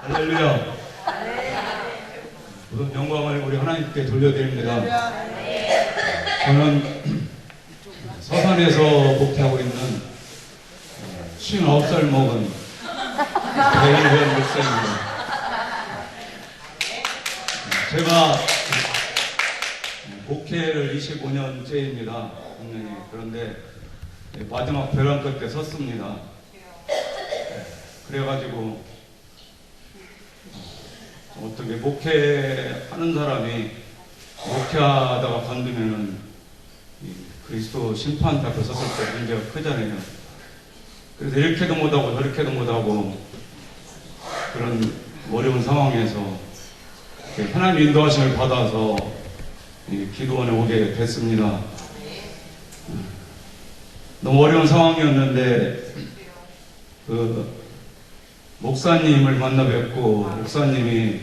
할렐루야. 우선 영광을 우리 하나님께 돌려드립니다. 저는 서산에서 목회하고 있는 59살 먹은 배일현 목사입니다. 제가 목회를 25년째입니다. 그런데 마지막 벼랑 끝에 섰습니다. 그래가지고 어떻게 목회하는 사람이 목회하다가 관두면은 그리스도 심판 앞에 섰을 때 문제가 크잖아요. 그래서 이렇게도 못하고 저렇게도 못하고 그런 어려운 상황에서 하나님 인도하심을 받아서 기도원에 오게 됐습니다. 너무 어려운 상황이었는데 목사님을 만나 뵙고 목사님이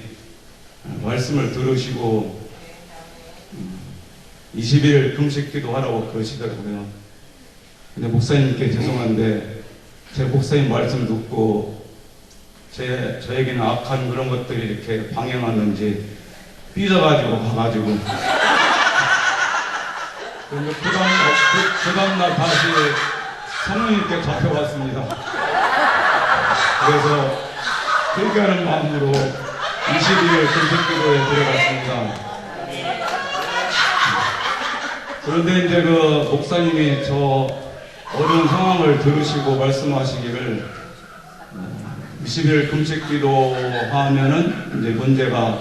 말씀을 들으시고 20일 금식 기도하라고 그러시더라고요. 근데 목사님께 죄송한데 제 목사님 말씀 듣고 저에게는 악한 그런 것들이 이렇게 방해하는지 삐져가지고 가가지고 그런데 그 다음날 다시 성령님께 잡혀갔습니다. 그래서 회개하는 마음으로 20일 금식기도에 들어갔습니다. 그런데 이제 그 목사님이 저 어려운 상황을 들으시고 말씀하시기를 20일 금식기도 하면은 이제 문제가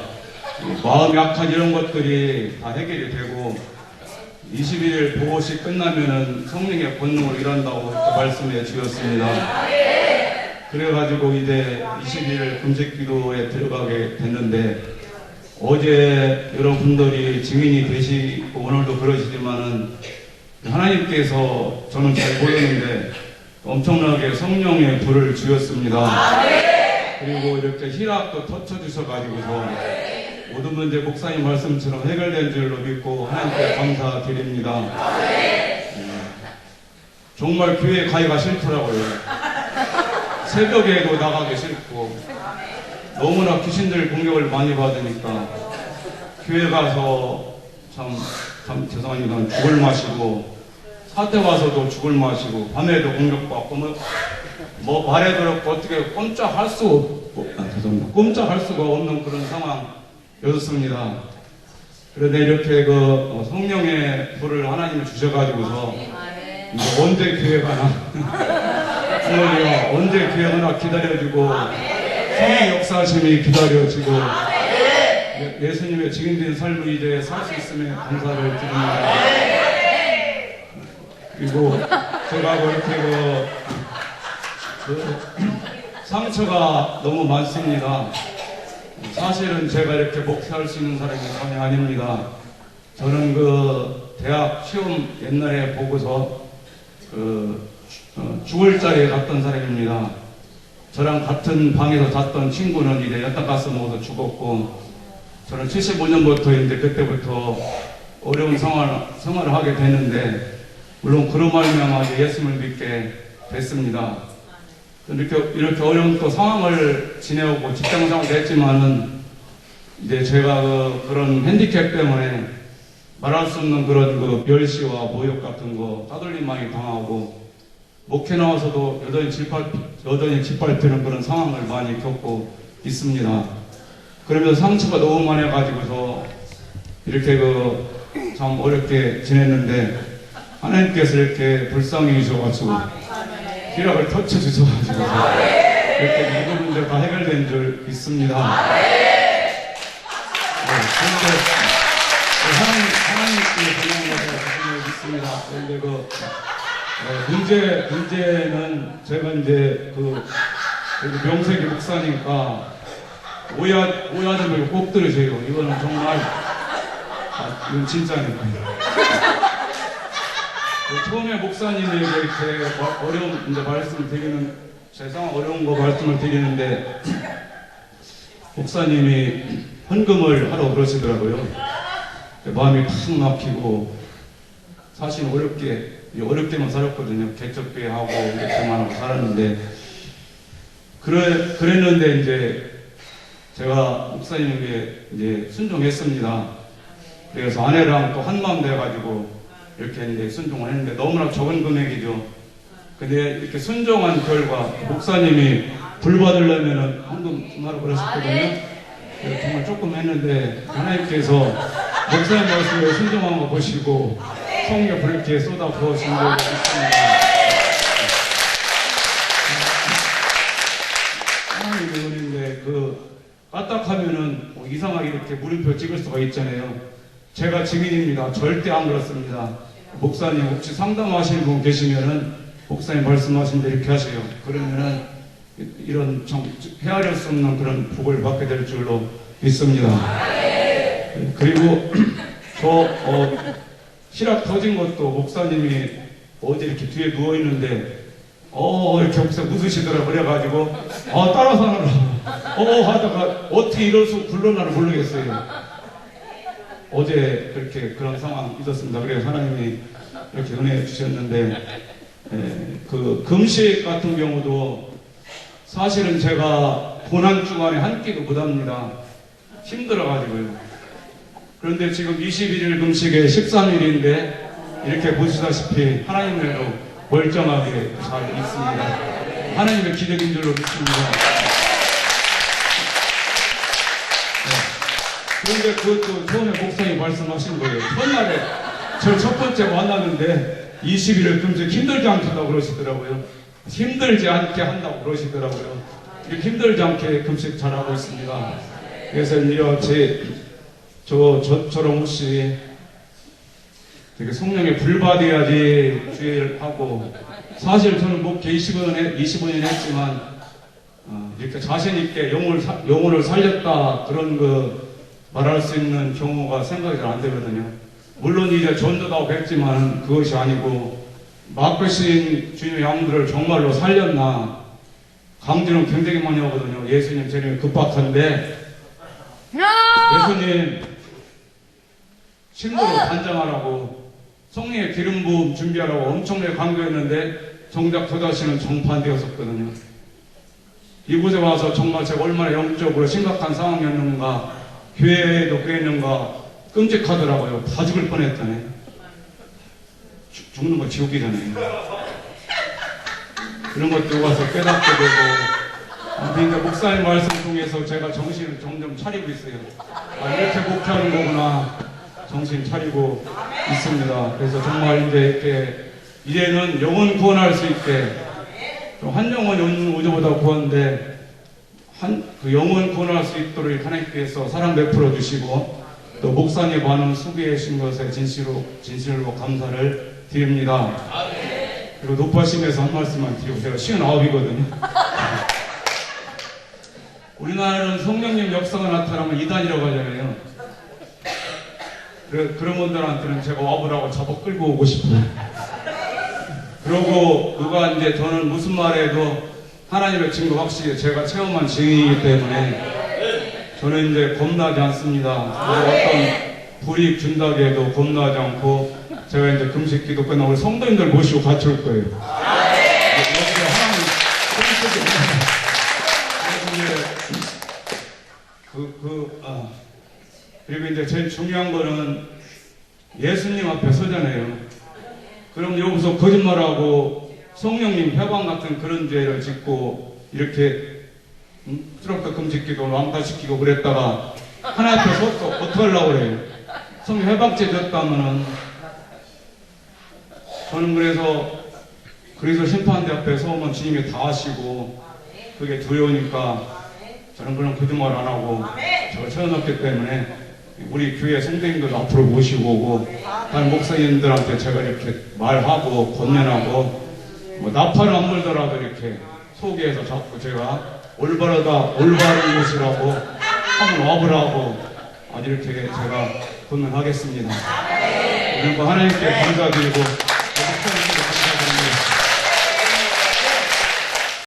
마음 약한 이런 것들이 다 해결이 되고 21일 보고식 끝나면은 성령의 권능을 일한다고 이렇게 말씀해 주셨습니다. 그래가지고 이제 20일 금식기도에 들어가게 됐는데 어제 여러분들이 증인이 되시고 오늘도 그러시지만은 하나님께서 저는 잘 모르는데 엄청나게 성령의 불을 주셨습니다. 그리고 이렇게 희락도 터쳐주셔가지고서 모든 문제 목사님 말씀처럼 해결된 줄로 믿고 하나님께 감사드립니다. 정말 교회 가기가 싫더라고요. 새벽에도 나가기 싫고 너무나 귀신들 공격을 많이 받으니까 교회 가서 참 죄송합니다. 죽을 마시고 사태 와서도 죽을 마시고 밤에도 공격받고 뭐 말해 들었고 어떻게 꼼짝할 수가 없는 그런 상황이었습니다. 그런데 이렇게 그 성령의 불을 하나님이 주셔가지고서 이제 언제 교회가 나 정말요 언제 교회가 기다려주고 성령 역사하심이 기다려지고 예수님의 증인된 삶을 이제 살 수 있음에 감사를 드립니다. 그리고 제가 이렇게 상처가 너무 많습니다. 사실은 제가 이렇게 목회할 수 있는 사람이 전혀 아닙니다. 저는 대학 시험 옛날에 보고서 죽을 자리에 갔던 사람입니다. 저랑 같은 방에서 잤던 친구는 이제 연탄가스 먹어서 죽었고, 저는 75년부터 이제 그때부터 어려운 생활을 하게 됐는데, 물론 그런 말미암아 예수님을 믿게 됐습니다. 이렇게 어려운 또 상황을 지내오고 직장생활을 했지만은, 이제 제가 그런 핸디캡 때문에 말할 수 없는 그런 멸시와 모욕 같은 거 따돌림 많이 당하고, 목회 나와서도 여전히 짓밟히는 그런 상황을 많이 겪고 있습니다. 그러면서 상처가 너무 많아가지고서 이렇게 참 어렵게 지냈는데 하나님께서 이렇게 불쌍히 주셔가지고 희락을 터쳐주셔가지고 이렇게 모든 문제가 해결된 줄 믿습니다. 그런데 하나님께 전향해서 믿습니다. 그런데 문제는 제가 이제 명색이 목사니까 오해하지 말고 꼭 들으세요. 이거는 정말 이건 진짜니까요. 처음에 목사님에게 이렇게 어려운 이제 말씀을 드리는 세상 어려운 거 말씀을 드리는데 목사님이 헌금을 하러 그러시더라고요. 마음이 탁 막히고 사실 어렵게만 살았거든요. 개척교회하고 이렇게만 하고 살았는데 그랬는데 이제 제가 목사님에게 이제 순종했습니다. 그래서 아내랑 또 한마음 돼가지고 이렇게 이제 순종을 했는데 너무나 적은 금액이죠. 근데 이렇게 순종한 결과 목사님이 불 받으려면은 헌금 주마로 그러셨거든요. 그래서 정말 조금 했는데 하나님께서 목사님 말씀에 순종한 거 보시고 성령 불을 이렇게 쏟아 부어신 적이 있습니다. 하나님의 은혜인데 까딱하면은 이상하게 이렇게 물음표 찍을 수가 있잖아요. 제가 증인입니다. 절대 안 그렇습니다. 목사님 혹시 상담하시는 분 계시면은 목사님 말씀하신 대로 이렇게 하세요. 그러면은 이런 헤아릴 수 없는 그런 복을 받게 될 줄로 믿습니다. 그리고 실학 터진 것도 목사님이 어제 이렇게 뒤에 누워 있는데 이렇게 목사 웃으시더라 그래가지고 따라서 하느라 하다가 어떻게 이럴 수 굴러나를 모르겠어요. 어제 그런 상황 있었습니다. 그래서 하나님이 이렇게 은혜 주셨는데 그 금식 같은 경우도 사실은 제가 고난 주간에 한 끼도 못합니다. 힘들어가지고요. 그런데 지금 21일 금식에 13일인데 이렇게 보시다시피 하나님으로 멀쩡하게 잘 있습니다. 하나님의 기적인 줄로 믿습니다. 그런데 그것도 처음에 목사님이 말씀하신 거예요. 첫날에 저 첫 번째 만났는데 21일 금식 힘들지 않다고 그러시더라고요. 힘들지 않게 한다고 그러시더라고요. 이렇게 힘들지 않게 금식 잘하고 있습니다. 그래서 이렇게 저처럼 혹시 되게 성령에 불받아야지 주의를 하고, 사실 저는 목회 25년 했지만 이렇게 자신있게 영혼을 살렸다 그런 말할 수 있는 경우가 생각이 잘 안 되거든요. 물론 이제 전도도 하고 했지만 그것이 아니고 맡기신 주님의 양들을 정말로 살렸나, 강조는 굉장히 많이 하거든요. 예수님 재림이 급박한데 예수님 신부로 단장하라고 성령의 기름 부음 준비하라고 엄청나게 강조했는데 정작 저 자신은 정반대였었거든요. 이곳에 와서 정말 제가 얼마나 영적으로 심각한 상황이었는가, 교회에도 그랬는가 끔찍하더라고요. 다 죽을 뻔했잖아요. 죽는 거 지옥이잖아요. 그런 것도 와서 깨닫게 되고, 그러니까 목사님 말씀 통해서 제가 정신을 점점 차리고 있어요. 이렇게 목표하는 거구나, 정신 차리고 있습니다. 그래서 정말 이제는 영혼 구원할 수 있게, 한 영혼 우주보다 구한데 그 영혼 구원할 수 있도록 하나님께서 사랑 베풀어 주시고, 또 목사님 많은 수고해 주신 것에 진실로 감사를 드립니다. 그리고 높아심에서 한 말씀만 드리고, 제가 59이거든요. 우리나라는 성령님 역사가 나타나면 이단이라고 하잖아요. 그런 분들한테는 제가 와보라고 잡아 끌고 오고 싶어요. 그리고 누가 이제 저는 무슨 말해도 하나님의 증거 확실히 제가 체험한 증인이기 때문에 저는 이제 겁나지 않습니다. 어떤 불이익 준다고 해도 겁나지 않고, 제가 이제 금식 기도 끝나고 우리 성도님들 모시고 같이 올 거예요. 그리고 이제 제일 중요한 거는 예수님 앞에 서잖아요. 그럼 여기서 거짓말하고 성령님 회방 같은 그런 죄를 짓고 이렇게 트럭터 금식기도 왕따시키고 그랬다가 하나님 앞에 서서 어떻게 하려고 그래요? 성령 회방죄 졌다면은, 저는 그래서 심판대 앞에 서면 주님이 다 하시고 그게 두려우니까 저는 그런 거짓말 안 하고 제가 채워놨기 때문에 우리 교회 성도님들 앞으로 모시고 오고, 다른 목사님들한테 제가 이렇게 말하고 권면하고, 나팔을 안 불더라도 이렇게 소개해서 자꾸 제가 올바른 곳이라고 한번 와보라고 이렇게 제가 권면하겠습니다. 그리고 하나님께 감사드리고